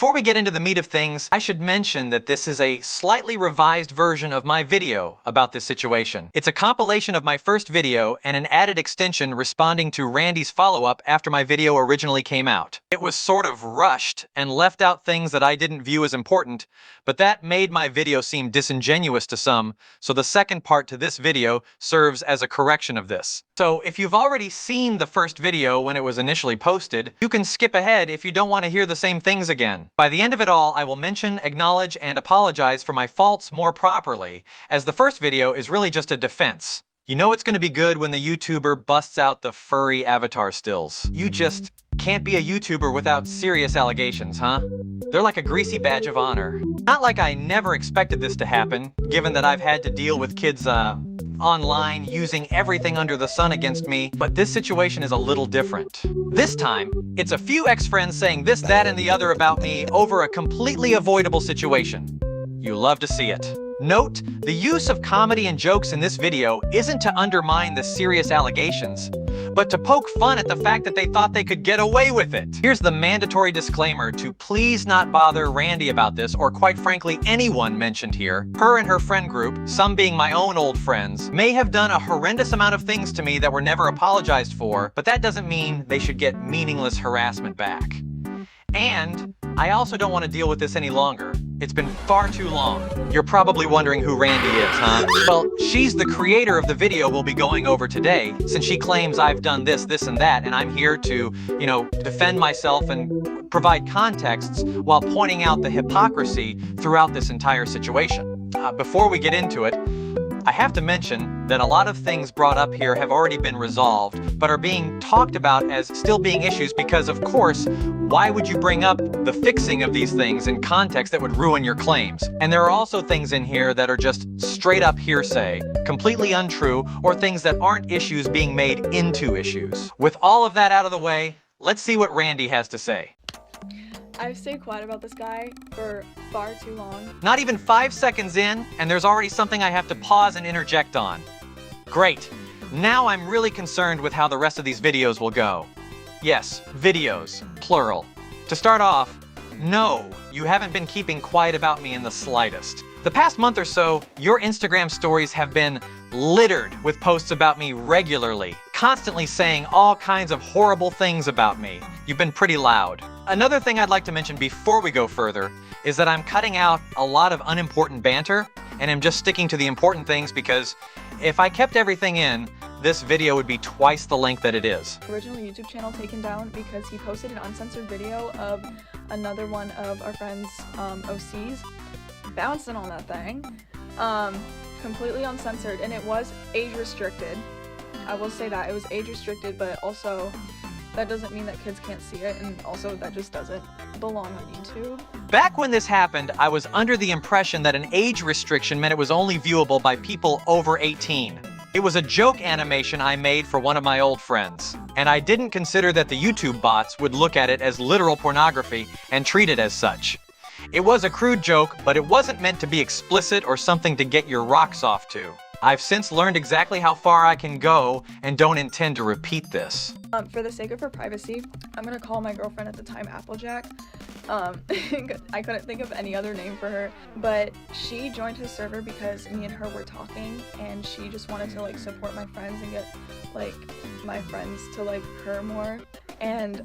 Before we get into the meat of things, I should mention that this is a slightly revised version of my video about this situation. It's a compilation of my first video and an added extension responding to Randy's follow-up after my video originally came out. It was sort of rushed and left out things that I didn't view as important, but that made my video seem disingenuous to some, so the second part to this video serves as a correction of this. So if you've already seen the first video when it was initially posted, you can skip ahead if you don't want to hear the same things again. By the end of it all, I will mention, acknowledge, and apologize for my faults more properly, as the first video is really just a defense. You know it's going to be good when the YouTuber busts out the furry avatar stills. You just can't be a YouTuber without serious allegations, huh? They're like a greasy badge of honor. Not like I never expected this to happen, given that I've had to deal with kids, online using everything under the sun against me, but this situation is a little different. This time, it's a few ex-friends saying this, that, and the other about me over a completely avoidable situation. You love to see it. Note, the use of comedy and jokes in this video isn't to undermine the serious allegations, but to poke fun at the fact that they thought they could get away with it. Here's the mandatory disclaimer to please not bother Randy about this, or quite frankly anyone mentioned here. Her and her friend group, some being my own old friends, may have done a horrendous amount of things to me that were never apologized for, but that doesn't mean they should get meaningless harassment back. And I also don't want to deal with this any longer. It's been far too long. You're probably wondering who Randy is, huh? Well, she's the creator of the video we'll be going over today, since she claims I've done this, and that, and I'm here to, defend myself and provide contexts while pointing out the hypocrisy throughout this entire situation. Before we get into it, I have to mention that a lot of things brought up here have already been resolved, but are being talked about as still being issues because, of course, why would you bring up the fixing of these things in context that would ruin your claims? And there are also things in here that are just straight up hearsay, completely untrue, or things that aren't issues being made into issues. With all of that out of the way, let's see what Randy has to say. I've stayed quiet about this guy for far too long. Not even 5 seconds in, and there's already something I have to pause and interject on. Great. Now I'm really concerned with how the rest of these videos will go. Yes, videos, plural. To start off, no, you haven't been keeping quiet about me in the slightest. The past month or so, your Instagram stories have been littered with posts about me regularly, constantly saying all kinds of horrible things about me. You've been pretty loud. Another thing I'd like to mention before we go further is that I'm cutting out a lot of unimportant banter and am just sticking to the important things, because if I kept everything in, this video would be twice the length that it is. Original YouTube channel taken down because he posted an uncensored video of another one of our friends' OCs bouncing on that thing, completely uncensored, and it was age restricted. I will say that it was age restricted, but also that doesn't mean that kids can't see it, and also that just doesn't belong on YouTube. Back when this happened, I was under the impression that an age restriction meant it was only viewable by people over 18. It was a joke animation I made for one of my old friends, and I didn't consider that the YouTube bots would look at it as literal pornography and treat it as such. It was a crude joke, but it wasn't meant to be explicit or something to get your rocks off to. I've since learned exactly how far I can go and don't intend to repeat this. For the sake of her privacy, I'm gonna call my girlfriend at the time Applejack. I couldn't think of any other name for her, but she joined his server because me and her were talking, and she just wanted to support my friends and get my friends to her more. And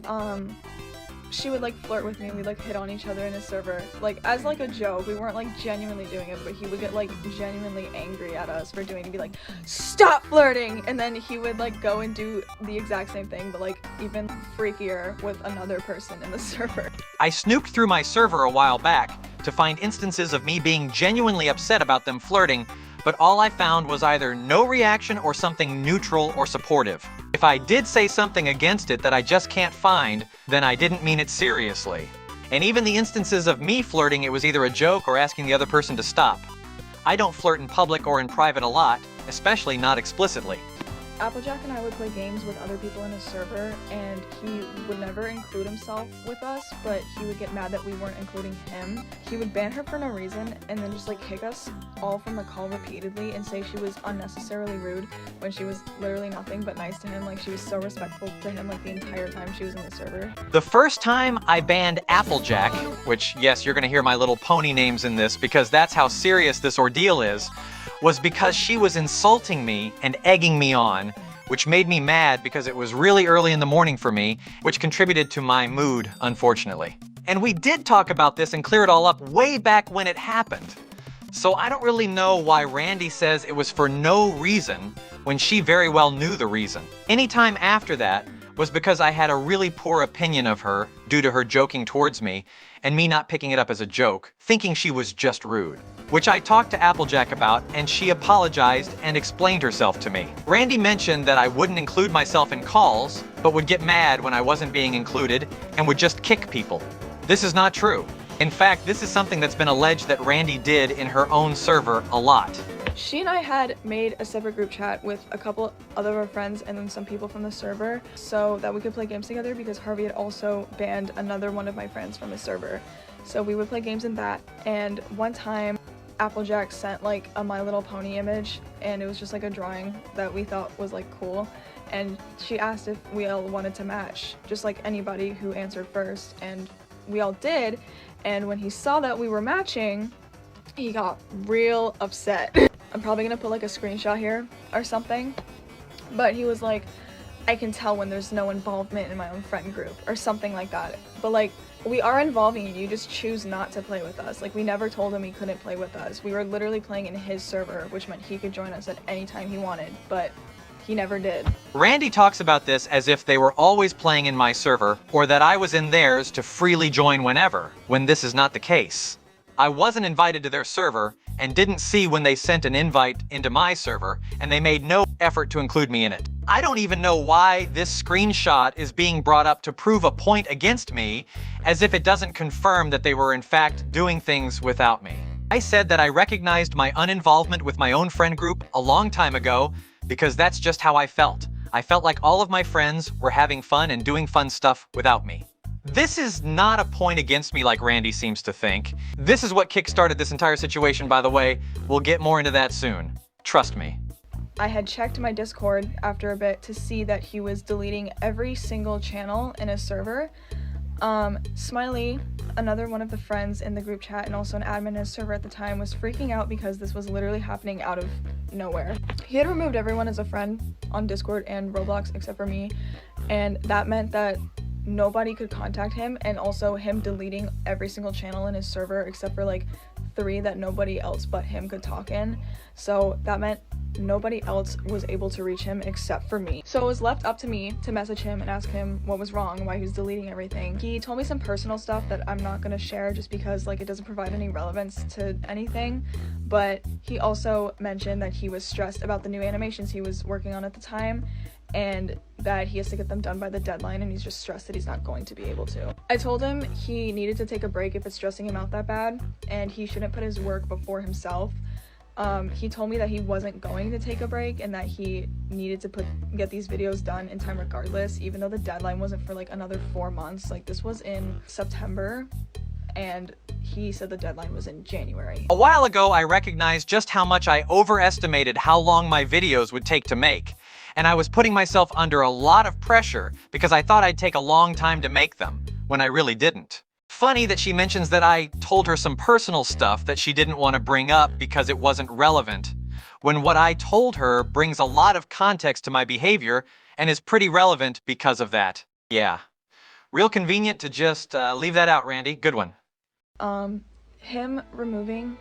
she would flirt with me, and we'd hit on each other in his server, as a joke. We weren't genuinely doing it, but he would get genuinely angry at us for doing it and be like, stop flirting, and then he would go and do the exact same thing, but even freakier with another person in the server. I snooped through my server a while back to find instances of me being genuinely upset about them flirting, but all I found was either no reaction or something neutral or supportive. If I did say something against it that I just can't find, then I didn't mean it seriously. And even the instances of me flirting, it was either a joke or asking the other person to stop. I don't flirt in public or in private a lot, especially not explicitly. Applejack and I would play games with other people in his server, and he would never include himself with us, but he would get mad that we weren't including him. He would ban her for no reason, and then just like kick us all from the call repeatedly and say she was unnecessarily rude when she was literally nothing but nice to him. Like, she was so respectful to him like the entire time she was in the server. The first time I banned Applejack, which yes, you're gonna hear my little pony names in this because that's how serious this ordeal is, was because she was insulting me and egging me on, which made me mad because it was really early in the morning for me, which contributed to my mood, unfortunately. And we did talk about this and clear it all up way back when it happened. So I don't really know why Randy says it was for no reason when she very well knew the reason. Any time after that was because I had a really poor opinion of her due to her joking towards me and me not picking it up as a joke, thinking she was just rude, which I talked to Applejack about, and she apologized and explained herself to me. Randy mentioned that I wouldn't include myself in calls, but would get mad when I wasn't being included and would just kick people. This is not true. In fact, this is something that's been alleged that Randy did in her own server a lot. She and I had made a separate group chat with a couple other of our friends and then some people from the server so that we could play games together, because Harvey had also banned another one of my friends from his server. So we would play games in that, and one time Applejack sent like a My Little Pony image, and it was just like a drawing that we thought was like cool, and she asked if we all wanted to match, just like anybody who answered first, and we all did. And when he saw that we were matching, he got real upset. I'm probably gonna put like a screenshot here or something, but he was like, I can tell when there's no involvement in my own friend group or something like that. But like, we are involving you, you just choose not to play with us. Like, we never told him he couldn't play with us. We were literally playing in his server, which meant he could join us at any time he wanted, but he never did. Randy talks about this as if they were always playing in my server, or that I was in theirs to freely join whenever, when this is not the case. I wasn't invited to their server and didn't see when they sent an invite into my server, and they made no effort to include me in it. I don't even know why this screenshot is being brought up to prove a point against me, as if it doesn't confirm that they were in fact doing things without me. I said that I recognized my uninvolvement with my own friend group a long time ago because that's just how I felt. I felt like all of my friends were having fun and doing fun stuff without me. This is not a point against me like Randy seems to think. This is what kickstarted this entire situation, by the way. We'll get more into that soon. Trust me. I had checked my Discord after a bit to see that he was deleting every single channel in his server. Smiley, another one of the friends in the group chat and also an admin in his server at the time, was freaking out because this was literally happening out of nowhere. He had removed everyone as a friend on Discord and Roblox except for me, and that meant that nobody could contact him, and also him deleting every single channel in his server except for like 3 that nobody else but him could talk in. So that meant nobody else was able to reach him except for me. So it was left up to me to message him and ask him what was wrong, why he was deleting everything. He told me some personal stuff that I'm not gonna share just because like it doesn't provide any relevance to anything, but he also mentioned that he was stressed about the new animations he was working on at the time, and that he has to get them done by the deadline, and he's just stressed that he's not going to be able to. I told him he needed to take a break if it's stressing him out that bad, and he shouldn't put his work before himself. He told me that he wasn't going to take a break and that he needed to get these videos done in time regardless, even though the deadline wasn't for like another 4 months. Like, this was in September, and he said the deadline was in January. A while ago, I recognized just how much I overestimated how long my videos would take to make. And I was putting myself under a lot of pressure because I thought I'd take a long time to make them, when I really didn't. Funny that she mentions that I told her some personal stuff that she didn't want to bring up because it wasn't relevant, when what I told her brings a lot of context to my behavior and is pretty relevant because of that. Yeah. Real convenient to just leave that out, Randy. Good one. Him removing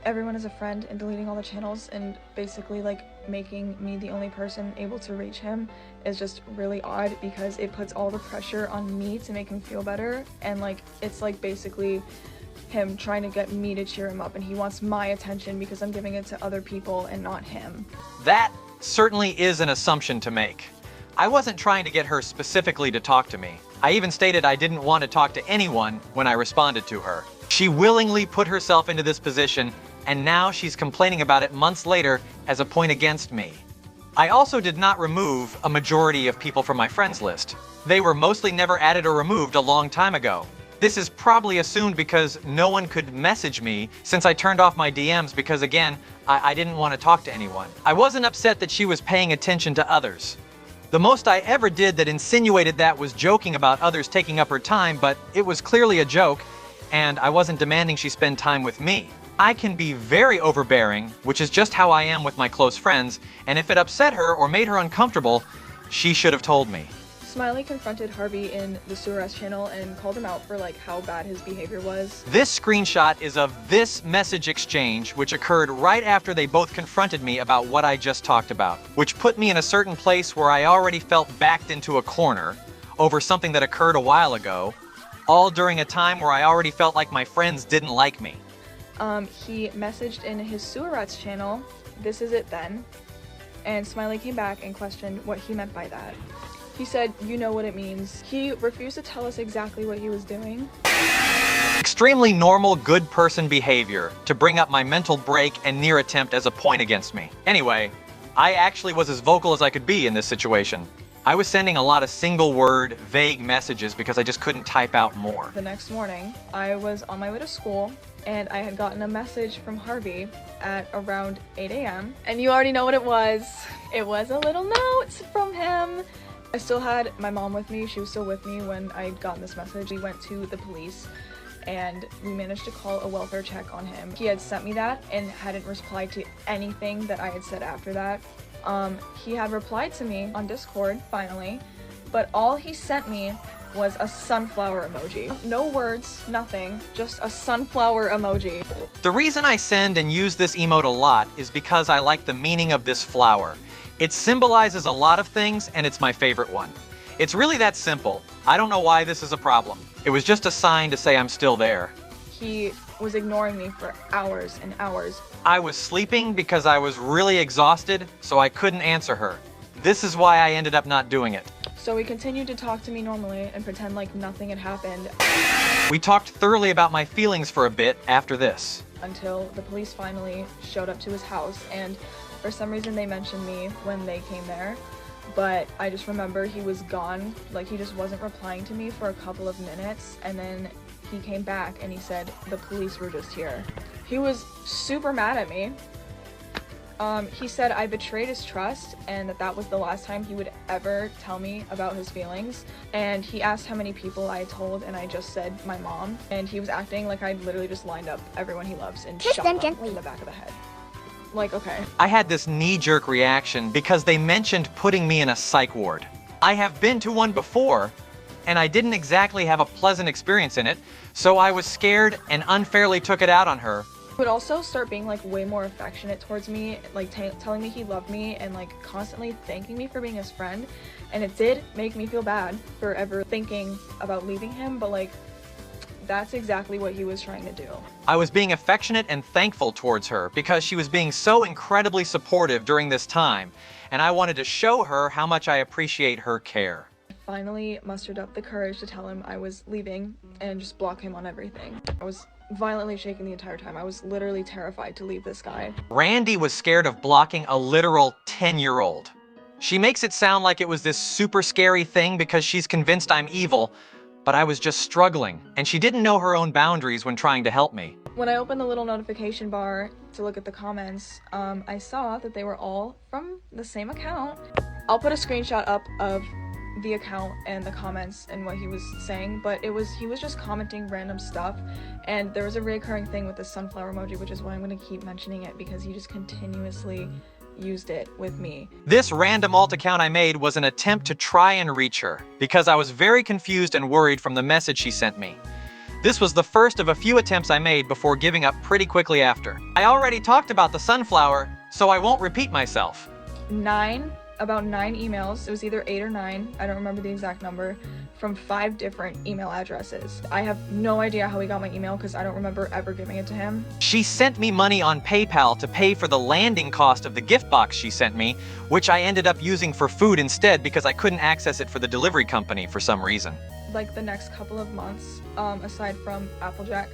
everyone as a friend and deleting all the channels and basically like making me the only person able to reach him is just really odd, because it puts all the pressure on me to make him feel better, and like it's like basically him trying to get me to cheer him up, and he wants my attention because I'm giving it to other people and not him. That certainly is an assumption to make. I wasn't trying to get her specifically to talk to me. I even stated I didn't want to talk to anyone when I responded to her. She willingly put herself into this position, and now she's complaining about it months later as a point against me. I also did not remove a majority of people from my friends list. They were mostly never added or removed a long time ago. This is probably assumed because no one could message me since I turned off my DMs because, again, I didn't want to talk to anyone. I wasn't upset that she was paying attention to others. The most I ever did that insinuated that was joking about others taking up her time, but it was clearly a joke, and I wasn't demanding she spend time with me. I can be very overbearing, which is just how I am with my close friends, and if it upset her or made her uncomfortable, she should have told me. Smiley confronted Harvey in the Suarez channel and called him out for how bad his behavior was. This screenshot is of this message exchange, which occurred right after they both confronted me about what I just talked about, which put me in a certain place where I already felt backed into a corner over something that occurred a while ago, all during a time where I already felt like my friends didn't like me. He messaged in his Suarez channel, "This is it then," and Smiley came back and questioned what he meant by that. He said, "You know what it means." He refused to tell us exactly what he was doing. Extremely normal, good person behavior to bring up my mental break and near attempt as a point against me. Anyway, I actually was as vocal as I could be in this situation. I was sending a lot of single-word, vague messages because I just couldn't type out more. The next morning, I was on my way to school, and I had gotten a message from Harvey at around 8 a.m. And you already know what it was. It was a little note from him. I still had my mom with me. She was still with me when I got this message. We went to the police and we managed to call a welfare check on him. He had sent me that and hadn't replied to anything that I had said after that. He had replied to me on Discord finally, but all he sent me was a sunflower emoji. No words, nothing, just a sunflower emoji. The reason I send and use this emote a lot is because I like the meaning of this flower. It symbolizes a lot of things, and it's my favorite one. It's really that simple. I don't know why this is a problem. It was just a sign to say I'm still there. He was ignoring me for hours and hours. I was sleeping because I was really exhausted, so I couldn't answer her. This is why I ended up not doing it. So he continued to talk to me normally and pretend like nothing had happened. We talked thoroughly about my feelings for a bit after this. Until the police finally showed up to his house, and for some reason they mentioned me when they came there, but I just remember he was gone, he just wasn't replying to me for a couple of minutes, and then he came back and he said the police were just here. He was super mad at me. He said I betrayed his trust and that was the last time he would ever tell me about his feelings, and he asked how many people I had told, and I just said my mom, and he was acting like I'd literally just lined up everyone he loves and shot them in the back of the head. Okay. I had this knee-jerk reaction because they mentioned putting me in a psych ward. I have been to one before, and I didn't exactly have a pleasant experience in it, so I was scared and unfairly took it out on her. He would also start being way more affectionate towards me, telling me he loved me and constantly thanking me for being his friend, and it did make me feel bad for ever thinking about leaving him, but that's exactly what he was trying to do. I was being affectionate and thankful towards her because she was being so incredibly supportive during this time, and I wanted to show her how much I appreciate her care. I finally mustered up the courage to tell him I was leaving and just block him on everything. I was violently shaking the entire time. I was literally terrified to leave this guy. Randy was scared of blocking a literal 10-year-old. She makes it sound like it was this super scary thing because she's convinced I'm evil, but I was just struggling, and she didn't know her own boundaries when trying to help me. When I opened the little notification bar to look at the comments, I saw that they were all from the same account. I'll put a screenshot up of the account and the comments and what he was saying, but he was just commenting random stuff, and there was a recurring thing with the sunflower emoji, which is why I'm going to keep mentioning it, because he just continuously used it with me. This random alt account I made was an attempt to try and reach her, because I was very confused and worried from the message she sent me. This was the first of a few attempts I made before giving up pretty quickly after. I already talked about the sunflower, so I won't repeat myself. About 9 emails, it was either 8 or 9, I don't remember the exact number, from 5 different email addresses. I have no idea how he got my email because I don't remember ever giving it to him. She sent me money on PayPal to pay for the landing cost of the gift box she sent me, which I ended up using for food instead because I couldn't access it for the delivery company for some reason. The next couple of months, aside from Applejack,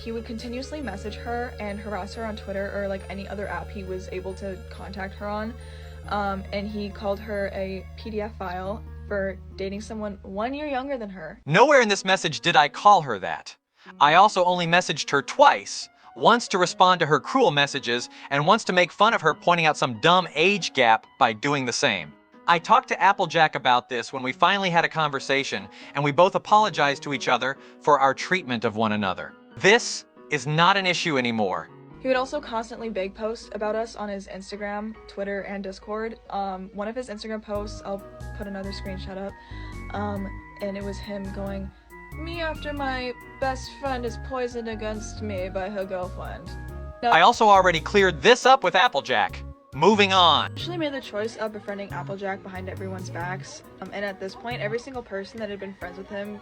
he would continuously message her and harass her on Twitter or any other app he was able to contact her on. and he called her a PDF file for dating someone 1 year younger than her. Nowhere in this message did I call her that. I also only messaged her twice, once to respond to her cruel messages, and once to make fun of her pointing out some dumb age gap by doing the same. I talked to Applejack about this when we finally had a conversation, and we both apologized to each other for our treatment of one another. This is not an issue anymore. He would also constantly beg post about us on his Instagram, Twitter, and Discord. One of his Instagram posts, I'll put another screenshot up, and it was him going, "Me after my best friend is poisoned against me by her girlfriend." Now, I also already cleared this up with Applejack. Moving on. I actually made the choice of befriending Applejack behind everyone's backs, and at this point, every single person that had been friends with him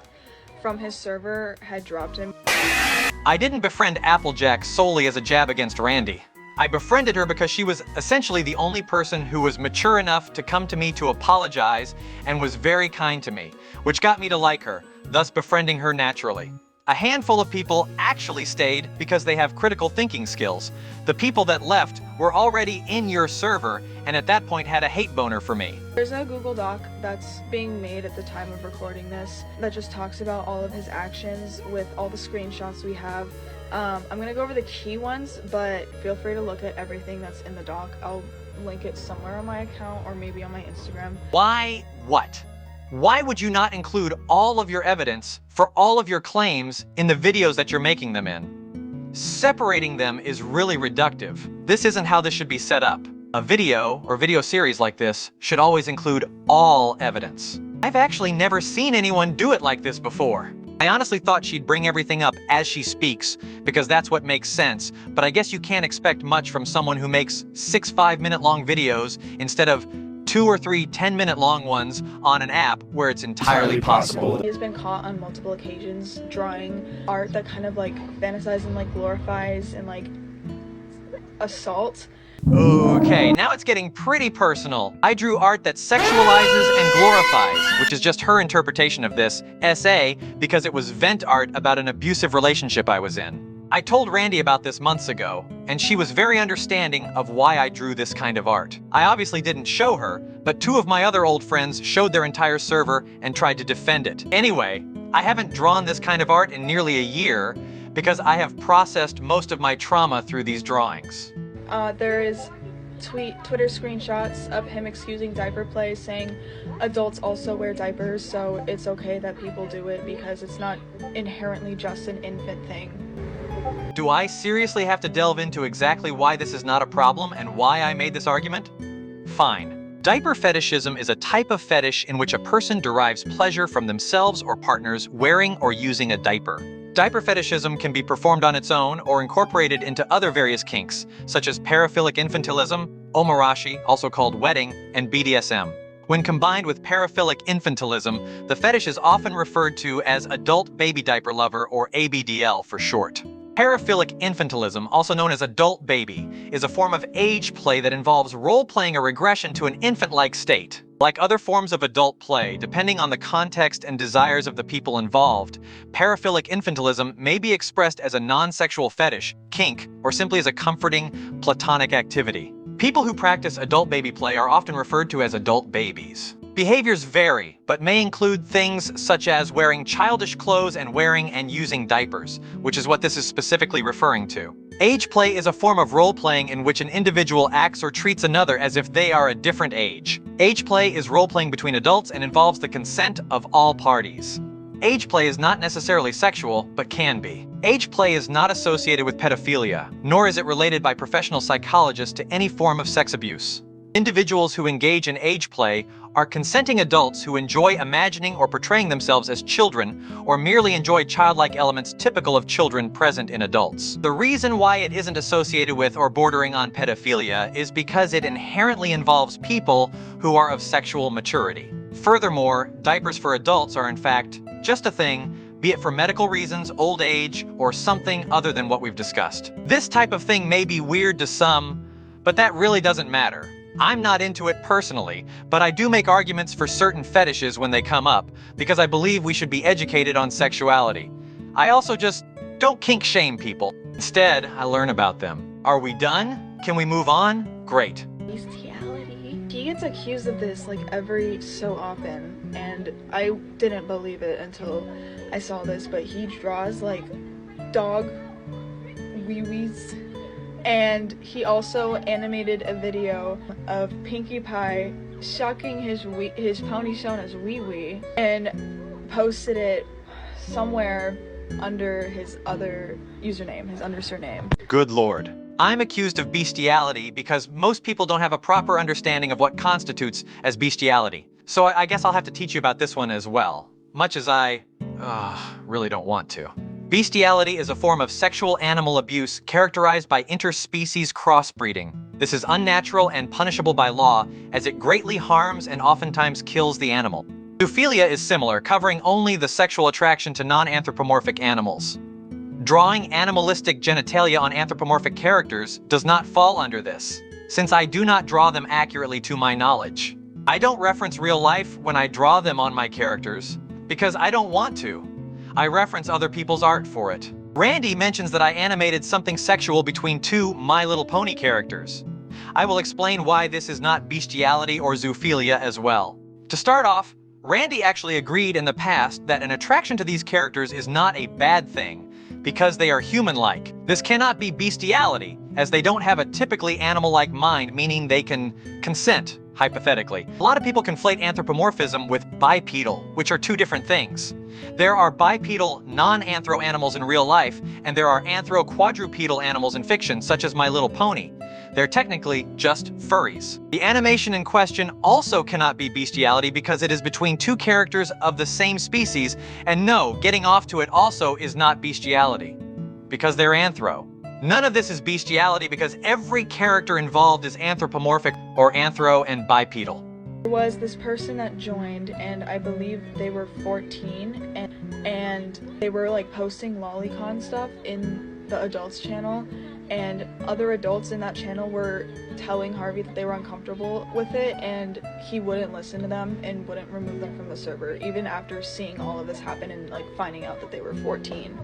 from his server had dropped him. I didn't befriend Applejack solely as a jab against Randy. I befriended her because she was essentially the only person who was mature enough to come to me to apologize and was very kind to me, which got me to like her, thus befriending her naturally. A handful of people actually stayed because they have critical thinking skills. The people that left were already in your server and at that point had a hate boner for me. There's a Google Doc that's being made at the time of recording this that just talks about all of his actions with all the screenshots we have. I'm gonna go over the key ones, but feel free to look at everything that's in the doc. I'll link it somewhere on my account or maybe on my Instagram. Why what? Why would you not include all of your evidence for all of your claims in the videos that you're making them in? Separating them is really reductive. This isn't how this should be set up. A video or video series like this should always include all evidence. I've actually never seen anyone do it like this before. I honestly thought she'd bring everything up as she speaks because that's what makes sense, but I guess you can't expect much from someone who makes 6 5-minute long videos instead of 2 or 3 10-minute long ones on an app where it's entirely possible. He has been caught on multiple occasions drawing art that kind of like fantasizes and like glorifies and like assault. Okay, now it's getting pretty personal. I drew art that sexualizes and glorifies, which is just her interpretation of this essay because it was vent art about an abusive relationship I was in. I told Randy about this months ago, and she was very understanding of why I drew this kind of art. I obviously didn't show her, but 2 of my other old friends showed their entire server and tried to defend it. Anyway, I haven't drawn this kind of art in nearly a year because I have processed most of my trauma through these drawings. There is Twitter screenshots of him excusing diaper play, saying adults also wear diapers, so it's okay that people do it because it's not inherently just an infant thing. Do I seriously have to delve into exactly why this is not a problem and why I made this argument? Fine. Diaper fetishism is a type of fetish in which a person derives pleasure from themselves or partners wearing or using a diaper. Diaper fetishism can be performed on its own or incorporated into other various kinks, such as paraphilic infantilism, omarashi, also called wedding, and BDSM. When combined with paraphilic infantilism, the fetish is often referred to as adult baby diaper lover or ABDL for short. Paraphilic infantilism, also known as adult baby, is a form of age play that involves role-playing a regression to an infant-like state. Like other forms of adult play, depending on the context and desires of the people involved, paraphilic infantilism may be expressed as a non-sexual fetish, kink, or simply as a comforting, platonic activity. People who practice adult baby play are often referred to as adult babies. Behaviors vary, but may include things such as wearing childish clothes and wearing and using diapers, which is what this is specifically referring to. Age play is a form of role-playing in which an individual acts or treats another as if they are a different age. Age play is role-playing between adults and involves the consent of all parties. Age play is not necessarily sexual, but can be. Age play is not associated with pedophilia, nor is it related by professional psychologists to any form of sex abuse. Individuals who engage in age play are consenting adults who enjoy imagining or portraying themselves as children or merely enjoy childlike elements typical of children present in adults. The reason why it isn't associated with or bordering on pedophilia is because it inherently involves people who are of sexual maturity. Furthermore, diapers for adults are in fact just a thing, be it for medical reasons, old age, or something other than what we've discussed. This type of thing may be weird to some, but that really doesn't matter. I'm not into it personally, but I do make arguments for certain fetishes when they come up, because I believe we should be educated on sexuality. I also just don't kink shame people. Instead, I learn about them. Are we done? Can we move on? Great. Bestiality. Do gets accused of this like every so often, and I didn't believe it until I saw this, but he draws like dog wee-wees, and he also animated a video of Pinkie Pie shucking his pony shown as wee-wee and posted it somewhere under his other username, his under surname. Good Lord. I'm accused of bestiality because most people don't have a proper understanding of what constitutes as bestiality. So I guess I'll have to teach you about this one as well, much as I really don't want to. Bestiality is a form of sexual animal abuse characterized by interspecies crossbreeding. This is unnatural and punishable by law, as it greatly harms and oftentimes kills the animal. Zoophilia is similar, covering only the sexual attraction to non-anthropomorphic animals. Drawing animalistic genitalia on anthropomorphic characters does not fall under this, since I do not draw them accurately to my knowledge. I don't reference real life when I draw them on my characters, because I don't want to. I reference other people's art for it. Randy mentions that I animated something sexual between two My Little Pony characters. I will explain why this is not bestiality or zoophilia as well. To start off, Randy actually agreed in the past that an attraction to these characters is not a bad thing, because they are human-like. This cannot be bestiality, as they don't have a typically animal-like mind, meaning they can consent, hypothetically. A lot of people conflate anthropomorphism with bipedal, which are two different things. There are bipedal non-anthro animals in real life, and there are anthro-quadrupedal animals in fiction, such as My Little Pony. They're technically just furries. The animation in question also cannot be bestiality because it is between two characters of the same species, and no, getting off to it also is not bestiality, because they're anthro. None of this is bestiality because every character involved is anthropomorphic or anthro and bipedal. There was this person that joined, and I believe they were 14, and they were like posting lolicon stuff in the adults channel, and other adults in that channel were telling Harvey that they were uncomfortable with it, and he wouldn't listen to them and wouldn't remove them from the server, even after seeing all of this happen and like finding out that they were 14.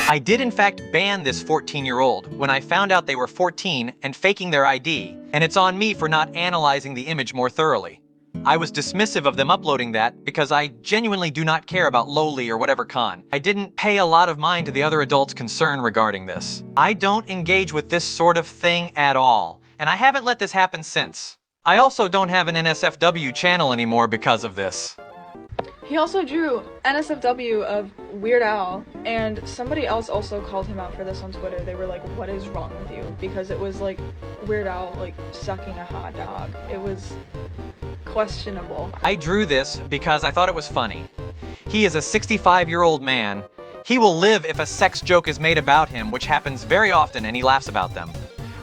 I did in fact ban this 14-year-old when I found out they were 14 and faking their ID, and it's on me for not analyzing the image more thoroughly. I was dismissive of them uploading that because I genuinely do not care about lowly or whatever con. I didn't pay a lot of mind to the other adults' concern regarding this. I don't engage with this sort of thing at all, and I haven't let this happen since. I also don't have an NSFW channel anymore because of this. He also drew NSFW of Weird Al, and somebody else also called him out for this on Twitter. They were like, what is wrong with you? Because it was like Weird Al like sucking a hot dog. It was questionable. I drew this because I thought it was funny. He is a 65-year-old man. He will live if a sex joke is made about him, which happens very often, and he laughs about them.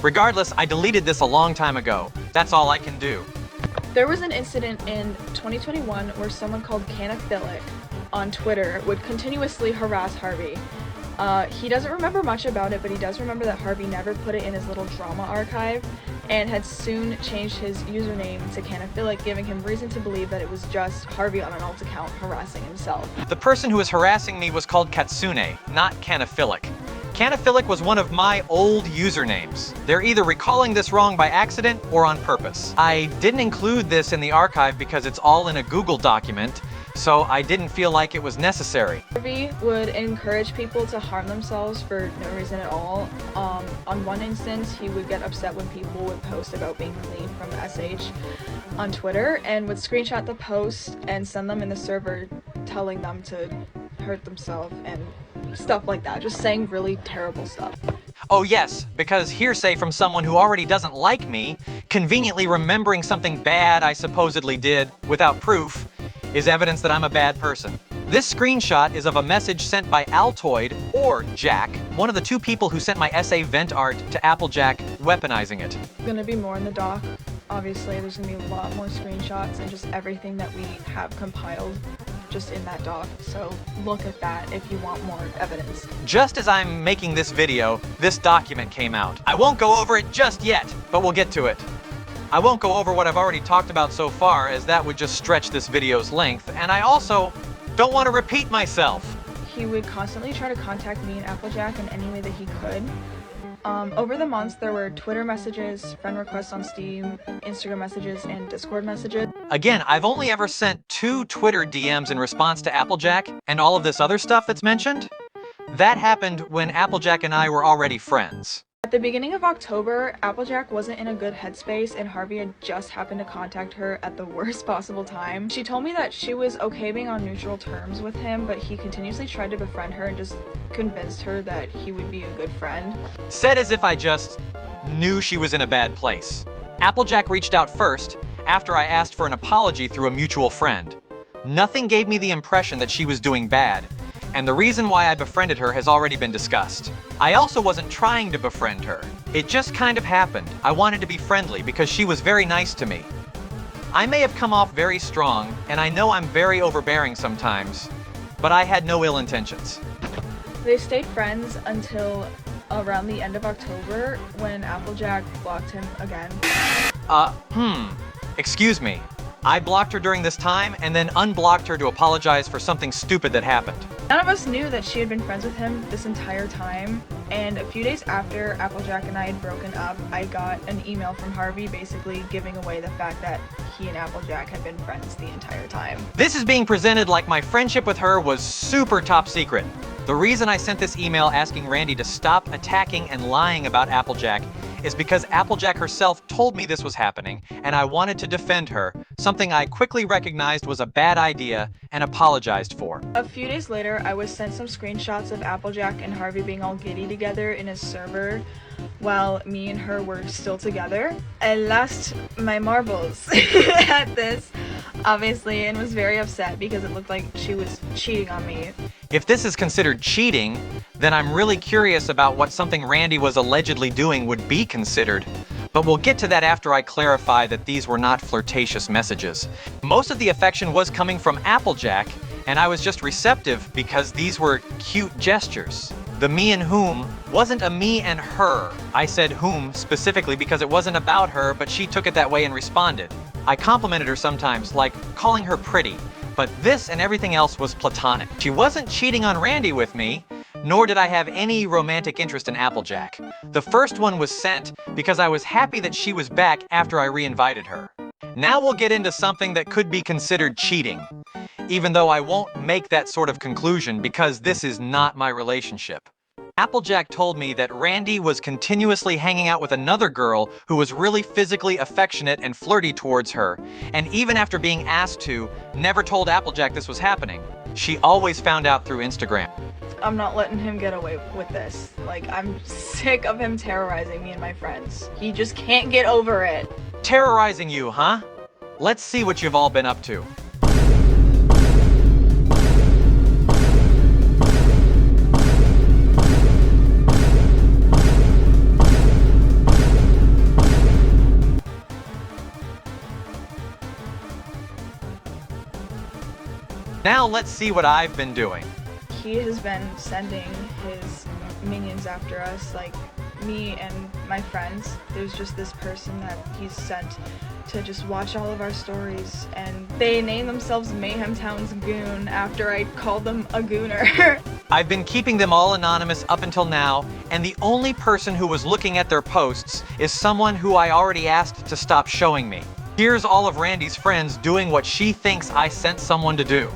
Regardless, I deleted this a long time ago. That's all I can do. There was an incident in 2021 where someone called Canaphilic on Twitter would continuously harass Harvey. He doesn't remember much about it, but he does remember that Harvey never put it in his little drama archive and had soon changed his username to Canaphilic, giving him reason to believe that it was just Harvey on an alt account harassing himself. The person who was harassing me was called Katsune, not Canaphilic. Canaphilic was one of my old usernames. They're either recalling this wrong by accident or on purpose. I didn't include this in the archive because it's all in a Google document, so I didn't feel like it was necessary. Harvey would encourage people to harm themselves for no reason at all. On one instance, he would get upset when people would post about being clean from SH on Twitter and would screenshot the post and send them in the server telling them to hurt themselves and stuff like that, just saying really terrible stuff. Oh yes, because hearsay from someone who already doesn't like me, conveniently remembering something bad I supposedly did without proof, is evidence that I'm a bad person. This screenshot is of a message sent by Altoid or Jack, one of the two people who sent my essay vent art to Applejack, weaponizing it. Gonna be more in the doc. Obviously, there's gonna be a lot more screenshots and just everything that we have compiled just in that doc, so look at that if you want more evidence. Just as I'm making this video, this document came out. I won't go over it just yet, but we'll get to it. I won't go over what I've already talked about so far, as that would just stretch this video's length, and I also don't want to repeat myself. He would constantly try to contact me and Applejack in any way that he could, Over the months, there were Twitter messages, friend requests on Steam, Instagram messages, and Discord messages. Again, I've only ever sent 2 Twitter DMs in response to Applejack, and all of this other stuff that's mentioned? That happened when Applejack and I were already friends. At the beginning of October, Applejack wasn't in a good headspace and Harvey had just happened to contact her at the worst possible time. She told me that she was okay being on neutral terms with him, but he continuously tried to befriend her and just convinced her that he would be a good friend. Said as if I just knew she was in a bad place. Applejack reached out first, after I asked for an apology through a mutual friend. Nothing gave me the impression that she was doing bad, and the reason why I befriended her has already been discussed. I also wasn't trying to befriend her. It just kind of happened. I wanted to be friendly because she was very nice to me. I may have come off very strong, and I know I'm very overbearing sometimes, but I had no ill intentions. They stayed friends until around the end of October when Applejack blocked him again. Excuse me. I blocked her during this time and then unblocked her to apologize for something stupid that happened. None of us knew that she had been friends with him this entire time, and a few days after Applejack and I had broken up, I got an email from Harvey basically giving away the fact that he and Applejack had been friends the entire time. This is being presented like my friendship with her was super top secret. The reason I sent this email asking Randy to stop attacking and lying about Applejack is because Applejack herself told me this was happening, and I wanted to defend her, something I quickly recognized was a bad idea and apologized for. A few days later, I was sent some screenshots of Applejack and Harvey being all giddy together in his server while me and her were still together. I lost my marbles at this, obviously, and was very upset because it looked like she was cheating on me. If this is considered cheating, then I'm really curious about what something Randy was allegedly doing would be considered. But we'll get to that after I clarify that these were not flirtatious messages. Most of the affection was coming from Applejack, and I was just receptive because these were cute gestures. The me and whom wasn't a me and her. I said whom specifically because it wasn't about her, but she took it that way and responded. I complimented her sometimes, like calling her pretty, but this and everything else was platonic. She wasn't cheating on Randy with me, nor did I have any romantic interest in Applejack. The first one was sent because I was happy that she was back after I re-invited her. Now we'll get into something that could be considered cheating, even though I won't make that sort of conclusion because this is not my relationship. Applejack told me that Randy was continuously hanging out with another girl who was really physically affectionate and flirty towards her, and even after being asked to, never told Applejack this was happening. She always found out through Instagram. I'm not letting him get away with this. Like, I'm sick of him terrorizing me and my friends. He just can't get over it. Terrorizing you, huh? Let's see what you've all been up to. Now let's see what I've been doing. He has been sending his minions after us, like me and my friends. There's just this person that he's sent to just watch all of our stories, and they name themselves MayhemTown's goon after I called them a gooner. I've been keeping them all anonymous up until now, and the only person who was looking at their posts is someone who I already asked to stop showing me. Here's all of Randy's friends doing what she thinks I sent someone to do.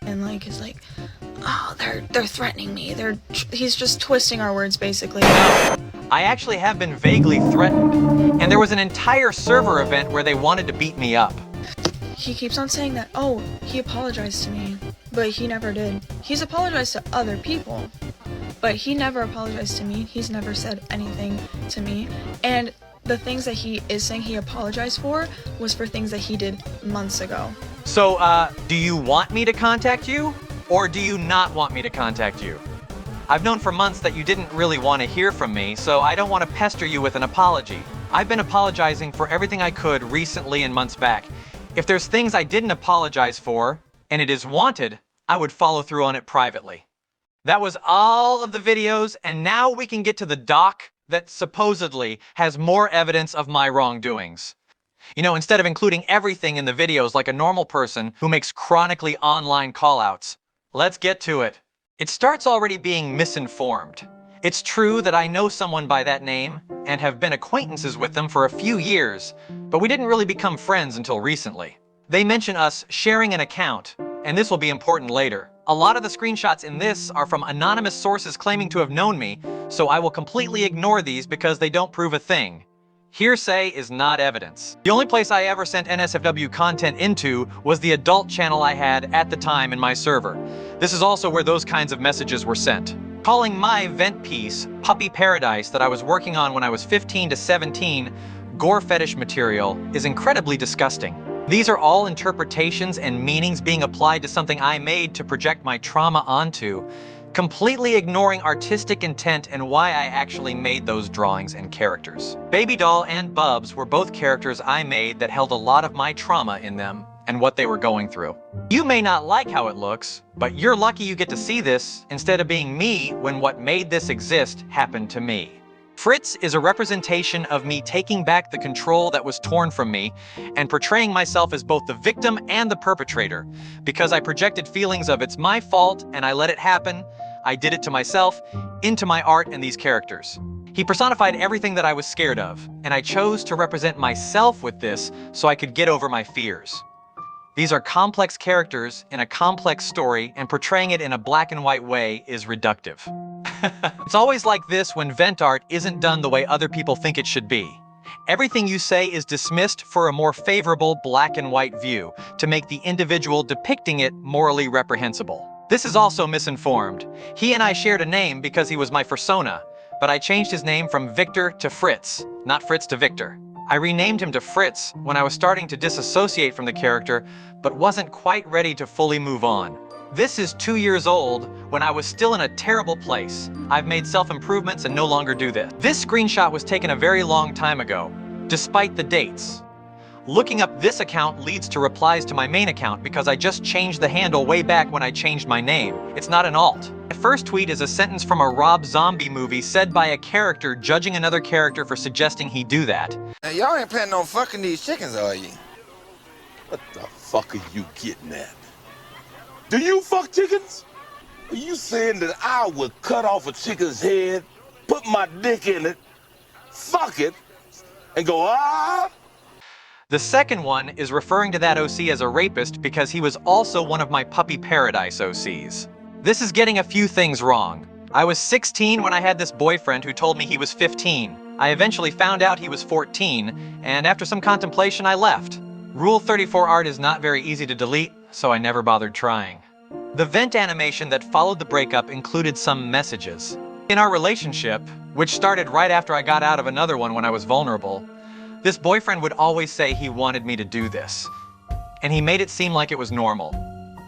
And like is like, oh, they're threatening me. He's just twisting our words basically. No, I actually have been vaguely threatened, and there was an entire server event where they wanted to beat me up. He keeps on saying that, oh, he apologized to me, but he never did. He's apologized to other people, but he never apologized to me. He's never said anything to me, and the things that he is saying he apologized for was for things that he did months ago. So, do you want me to contact you, or do you not want me to contact you? I've known for months that you didn't really want to hear from me, so I don't want to pester you with an apology. I've been apologizing for everything I could recently and months back. If there's things I didn't apologize for, and it is wanted, I would follow through on it privately. That was all of the videos, and now we can get to the doc that supposedly has more evidence of my wrongdoings. You know, instead of including everything in the videos like a normal person who makes chronically online callouts. Let's get to it. It starts already being misinformed. It's true that I know someone by that name and have been acquaintances with them for a few years, but we didn't really become friends until recently. They mention us sharing an account, and this will be important later. A lot of the screenshots in this are from anonymous sources claiming to have known me, so I will completely ignore these because they don't prove a thing. Hearsay is not evidence. The only place I ever sent NSFW content into was the adult channel I had at the time in my server. This is also where those kinds of messages were sent. Calling my vent piece, Puppy Paradise, that I was working on when I was 15 to 17, gore fetish material is incredibly disgusting. These are all interpretations and meanings being applied to something I made to project my trauma onto, completely ignoring artistic intent and why I actually made those drawings and characters. Baby Doll and Bubs were both characters I made that held a lot of my trauma in them and what they were going through. You may not like how it looks, but you're lucky you get to see this instead of being me when what made this exist happened to me. Fritz is a representation of me taking back the control that was torn from me and portraying myself as both the victim and the perpetrator, because I projected feelings of it's my fault and I let it happen, I did it to myself, into my art and these characters. He personified everything that I was scared of, and I chose to represent myself with this so I could get over my fears. These are complex characters in a complex story, and portraying it in a black and white way is reductive. It's always like this when vent art isn't done the way other people think it should be. Everything you say is dismissed for a more favorable black and white view to make the individual depicting it morally reprehensible. This is also misinformed. He and I shared a name because he was my persona, but I changed his name from Victor to Fritz, not Fritz to Victor. I renamed him to Fritz when I was starting to disassociate from the character, but wasn't quite ready to fully move on. This is 2 years old when I was still in a terrible place. I've made self-improvements and no longer do this. This screenshot was taken a very long time ago, despite the dates. Looking up this account leads to replies to my main account because I just changed the handle way back when I changed my name. It's not an alt. My first tweet is a sentence from a Rob Zombie movie said by a character judging another character for suggesting he do that. Now, y'all ain't planning on fucking these chickens, are you? What the fuck are you getting at? Do you fuck chickens? Are you saying that I would cut off a chicken's head, put my dick in it, fuck it, and go, ah? The second one is referring to that OC as a rapist because he was also one of my Puppy Paradise OCs. This is getting a few things wrong. I was 16 when I had this boyfriend who told me he was 15. I eventually found out he was 14, and after some contemplation I left. Rule 34 art is not very easy to delete, so I never bothered trying. The vent animation that followed the breakup included some messages. In our relationship, which started right after I got out of another one when I was vulnerable, this boyfriend would always say he wanted me to do this, and he made it seem like it was normal.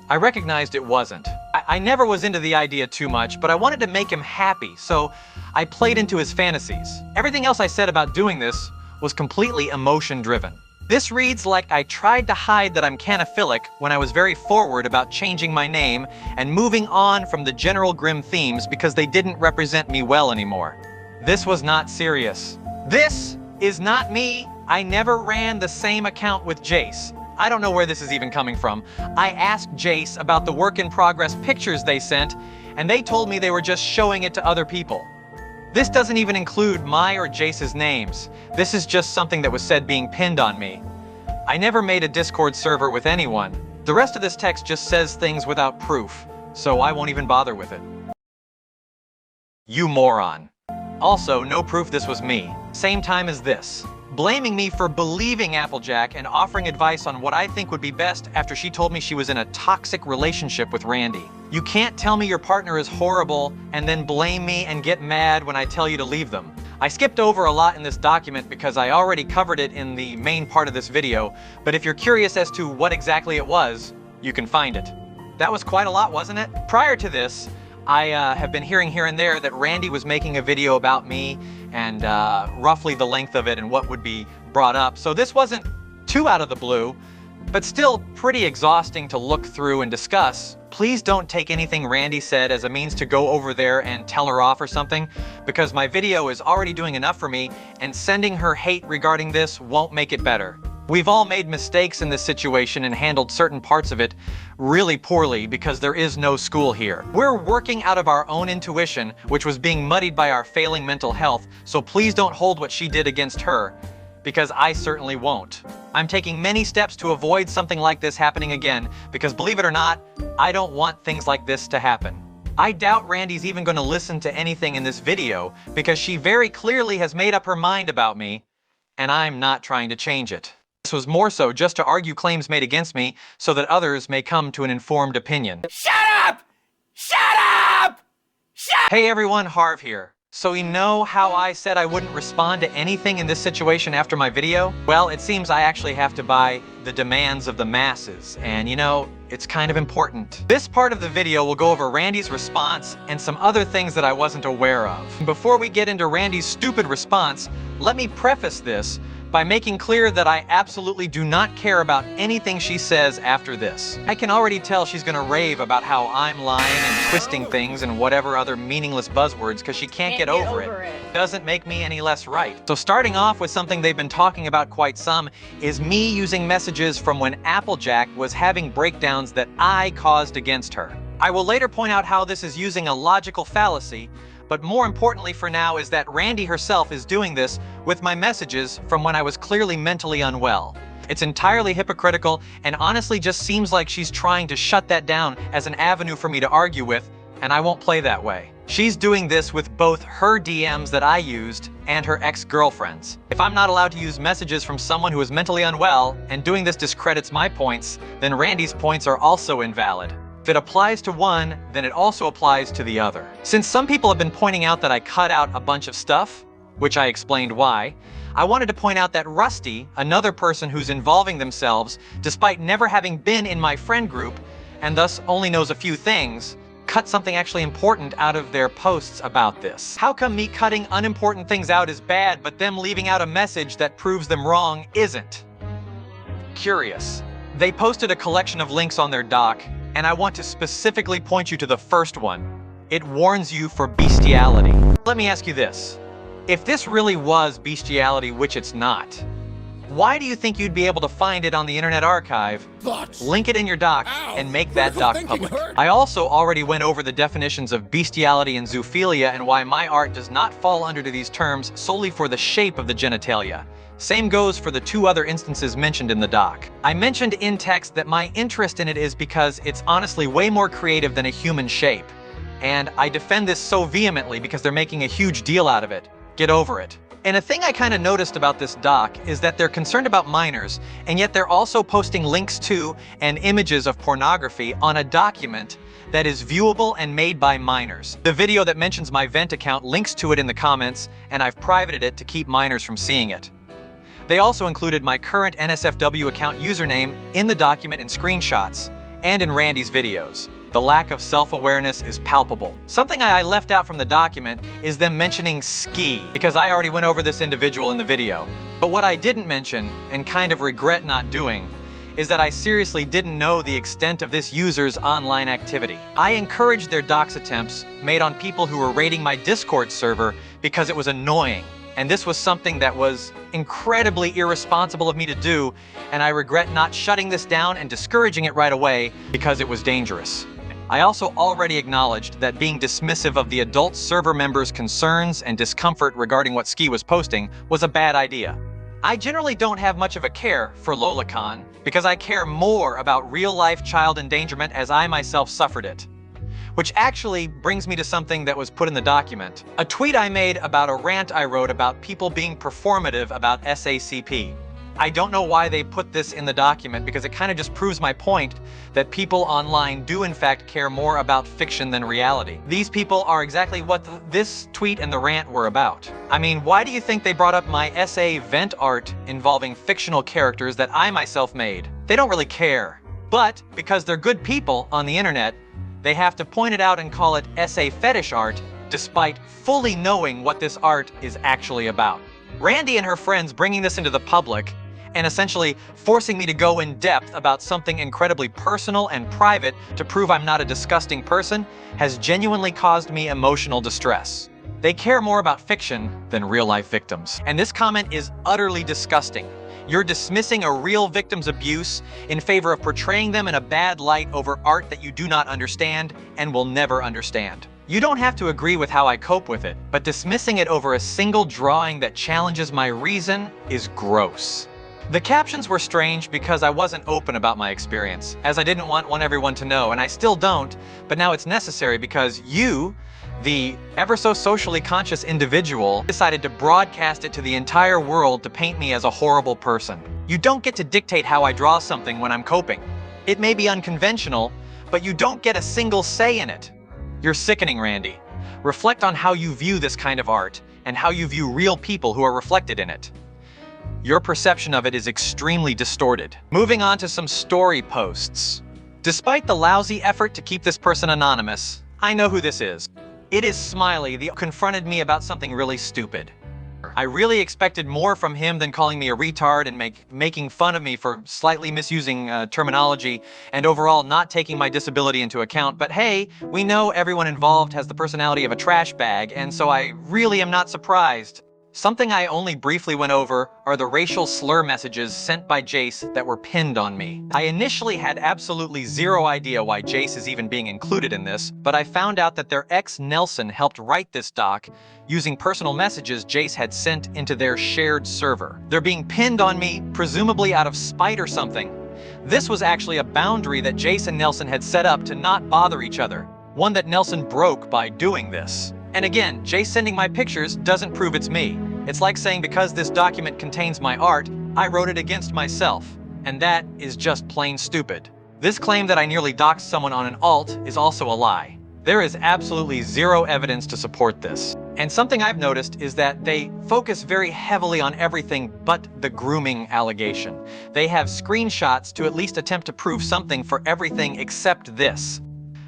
I recognized it wasn't. I never was into the idea too much, but I wanted to make him happy, so I played into his fantasies. Everything else I said about doing this was completely emotion-driven. This reads like I tried to hide that I'm canophilic when I was very forward about changing my name and moving on from the general grim themes because they didn't represent me well anymore. This was not serious. This is not me. I never ran the same account with Jace. I don't know where this is even coming from. I asked Jace about the work-in-progress pictures they sent, and they told me they were just showing it to other people. This doesn't even include my or Jace's names. This is just something that was said being pinned on me. I never made a Discord server with anyone. The rest of this text just says things without proof, so I won't even bother with it. You moron. Also, no proof this was me. Same time as this. Blaming me for believing Applejack and offering advice on what I think would be best after she told me she was in a toxic relationship with Randy. You can't tell me your partner is horrible and then blame me and get mad when I tell you to leave them. I skipped over a lot in this document because I already covered it in the main part of this video, but if you're curious as to what exactly it was, you can find it. That was quite a lot, wasn't it? Prior to this, I have been hearing here and there that Randy was making a video about me and roughly the length of it and what would be brought up. So this wasn't too out of the blue, but still pretty exhausting to look through and discuss. Please don't take anything Randy said as a means to go over there and tell her off or something, because my video is already doing enough for me, and sending her hate regarding this won't make it better. We've all made mistakes in this situation and handled certain parts of it really poorly because there is no school here. We're working out of our own intuition, which was being muddied by our failing mental health, so please don't hold what she did against her, because I certainly won't. I'm taking many steps to avoid something like this happening again, because believe it or not, I don't want things like this to happen. I doubt Randy's even going to listen to anything in this video, because she very clearly has made up her mind about me, and I'm not trying to change it. This was more so just to argue claims made against me so that others may come to an informed opinion. Shut up! Shut up! Hey everyone, Harv here. So you know how I said I wouldn't respond to anything in this situation after my video? Well, it seems I actually have to buy the demands of the masses, and you know, it's kind of important. This part of the video will go over Randy's response and some other things that I wasn't aware of. Before we get into Randy's stupid response, let me preface this by making clear that I absolutely do not care about anything she says after this. I can already tell she's gonna rave about how I'm lying and twisting things and whatever other meaningless buzzwords because she can't get over it. Doesn't make me any less right. So starting off with something they've been talking about quite some is me using messages from when Applejack was having breakdowns that I caused against her. I will later point out how this is using a logical fallacy, but more importantly for now is that Randy herself is doing this with my messages from when I was clearly mentally unwell. It's entirely hypocritical and honestly just seems like she's trying to shut that down as an avenue for me to argue with, and I won't play that way. She's doing this with both her DMs that I used and her ex-girlfriends. If I'm not allowed to use messages from someone who is mentally unwell and doing this discredits my points, then Randy's points are also invalid. If it applies to one, then it also applies to the other. Since some people have been pointing out that I cut out a bunch of stuff, which I explained why, I wanted to point out that Rusty, another person who's involving themselves, despite never having been in my friend group, and thus only knows a few things, cut something actually important out of their posts about this. How come me cutting unimportant things out is bad, but them leaving out a message that proves them wrong isn't? Curious. They posted a collection of links on their doc, and I want to specifically point you to the first one. It warns you for bestiality. Let me ask you this. If this really was bestiality, which it's not, why do you think you'd be able to find it on the Internet Archive, link it in your doc, and make that doc public? I also already went over the definitions of bestiality and zoophilia and why my art does not fall under these terms solely for the shape of the genitalia. Same goes for the two other instances mentioned in the doc. I mentioned in text that my interest in it is because it's honestly way more creative than a human shape. And I defend this so vehemently because they're making a huge deal out of it. Get over it. And a thing I kind of noticed about this doc is that they're concerned about minors, and yet they're also posting links to and images of pornography on a document that is viewable and made by minors. The video that mentions my Vent account links to it in the comments, and I've privated it to keep minors from seeing it. They also included my current NSFW account username in the document in screenshots, and in Randy's videos. The lack of self-awareness is palpable. Something I left out from the document is them mentioning ski, because I already went over this individual in the video. But what I didn't mention, and kind of regret not doing, is that I seriously didn't know the extent of this user's online activity. I encouraged their dox attempts made on people who were raiding my Discord server because it was annoying. And this was something that was incredibly irresponsible of me to do, and I regret not shutting this down and discouraging it right away because it was dangerous. I also already acknowledged that being dismissive of the adult server members' concerns and discomfort regarding what Ski was posting was a bad idea. I generally don't have much of a care for Lolicon because I care more about real-life child endangerment as I myself suffered it. Which actually brings me to something that was put in the document. A tweet I made about a rant I wrote about people being performative about SACP. I don't know why they put this in the document because it kind of just proves my point that people online do in fact care more about fiction than reality. These people are exactly what this tweet and the rant were about. I mean, why do you think they brought up my essay Vent art involving fictional characters that I myself made? They don't really care. But because they're good people on the internet, they have to point it out and call it essay fetish art, despite fully knowing what this art is actually about. Randy and her friends bringing this into the public, and essentially forcing me to go in depth about something incredibly personal and private to prove I'm not a disgusting person has genuinely caused me emotional distress. They care more about fiction than real-life victims. And this comment is utterly disgusting. You're dismissing a real victim's abuse in favor of portraying them in a bad light over art that you do not understand and will never understand. You don't have to agree with how I cope with it, but dismissing it over a single drawing that challenges my reason is gross. The captions were strange because I wasn't open about my experience, as I didn't want everyone to know, and I still don't, but now it's necessary because you, the ever so socially conscious individual, decided to broadcast it to the entire world to paint me as a horrible person. You don't get to dictate how I draw something when I'm coping. It may be unconventional, but you don't get a single say in it. You're sickening, Randy. Reflect on how you view this kind of art and how you view real people who are reflected in it. Your perception of it is extremely distorted. Moving on to some story posts. Despite the lousy effort to keep this person anonymous, I know who this is. It is Smiley, the confronted me about something really stupid. I really expected more from him than calling me a retard and making fun of me for slightly misusing terminology and overall not taking my disability into account. But hey, we know everyone involved has the personality of a trash bag, and so I really am not surprised. Something I only briefly went over are the racial slur messages sent by Jace that were pinned on me. I initially had absolutely zero idea why Jace is even being included in this, but I found out that their ex Nelson helped write this doc using personal messages Jace had sent into their shared server. They're being pinned on me, presumably out of spite or something. This was actually a boundary that Jace and Nelson had set up to not bother each other, one that Nelson broke by doing this. And again, Jace sending my pictures doesn't prove it's me. It's like saying because this document contains my art, I wrote it against myself. And that is just plain stupid. This claim that I nearly doxed someone on an alt is also a lie. There is absolutely zero evidence to support this. And something I've noticed is that they focus very heavily on everything but the grooming allegation. They have screenshots to at least attempt to prove something for everything except this.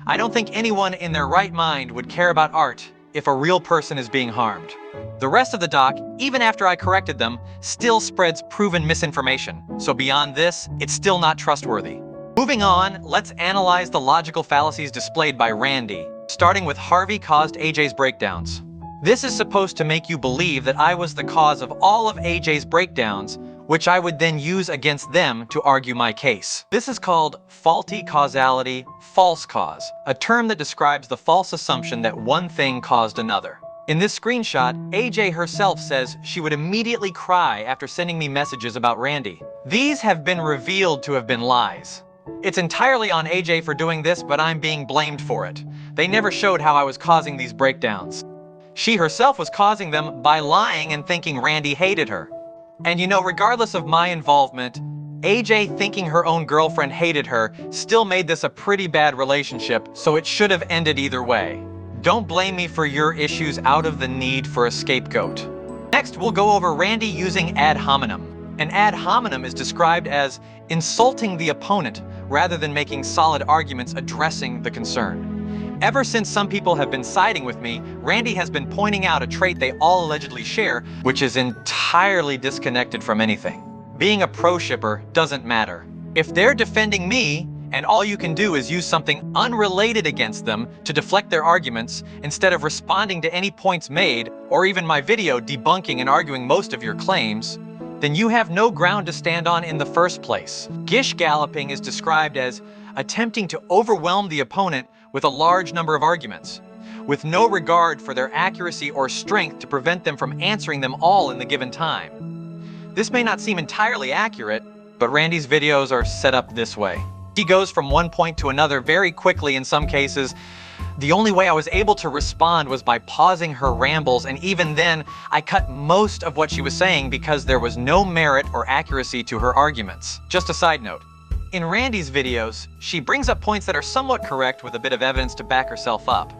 I don't think anyone in their right mind would care about art if a real person is being harmed. The rest of the doc, even after I corrected them, still spreads proven misinformation. So beyond this, it's still not trustworthy. Moving on, let's analyze the logical fallacies displayed by Randy, starting with Harvey caused AJ's breakdowns. This is supposed to make you believe that I was the cause of all of AJ's breakdowns, which I would then use against them to argue my case. This is called faulty causality, false cause, a term that describes the false assumption that one thing caused another. In this screenshot, AJ herself says she would immediately cry after sending me messages about Randy. These have been revealed to have been lies. It's entirely on AJ for doing this, but I'm being blamed for it. They never showed how I was causing these breakdowns. She herself was causing them by lying and thinking Randy hated her. And you know, regardless of my involvement, AJ thinking her own girlfriend hated her still made this a pretty bad relationship, so it should have ended either way. Don't blame me for your issues out of the need for a scapegoat. Next, we'll go over Randy using ad hominem. An ad hominem is described as insulting the opponent rather than making solid arguments addressing the concern. Ever since some people have been siding with me, Randy has been pointing out a trait they all allegedly share, which is entirely disconnected from anything. Being a pro-shipper doesn't matter. If they're defending me, and all you can do is use something unrelated against them to deflect their arguments instead of responding to any points made, or even my video debunking and arguing most of your claims, then you have no ground to stand on in the first place. Gish galloping is described as attempting to overwhelm the opponent with a large number of arguments, with no regard for their accuracy or strength to prevent them from answering them all in the given time. This may not seem entirely accurate, but Randy's videos are set up this way. He goes from one point to another very quickly in some cases. The only way I was able to respond was by pausing her rambles, and even then, I cut most of what she was saying because there was no merit or accuracy to her arguments. Just a side note. In Randy's videos, she brings up points that are somewhat correct with a bit of evidence to back herself up,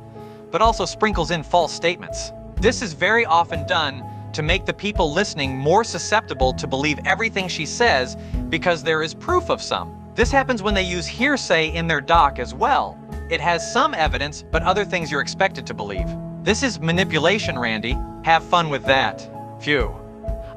but also sprinkles in false statements. This is very often done to make the people listening more susceptible to believe everything she says because there is proof of some. This happens when they use hearsay in their doc as well. It has some evidence, but other things you're expected to believe. This is manipulation, Randy. Have fun with that. Phew.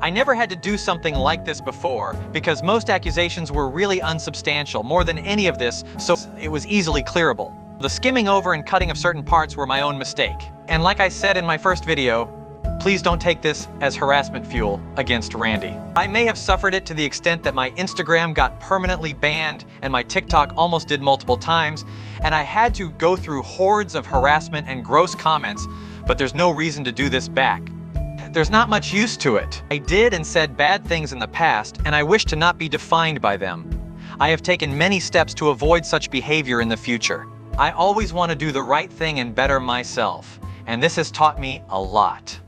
I never had to do something like this before because most accusations were really unsubstantial, more than any of this, so it was easily clearable. The skimming over and cutting of certain parts were my own mistake. And like I said in my first video, please don't take this as harassment fuel against Randy. I may have suffered it to the extent that my Instagram got permanently banned and my TikTok almost did multiple times, and I had to go through hordes of harassment and gross comments, but there's no reason to do this back. There's not much use to it. I did and said bad things in the past, and I wish to not be defined by them. I have taken many steps to avoid such behavior in the future. I always want to do the right thing and better myself, and this has taught me a lot.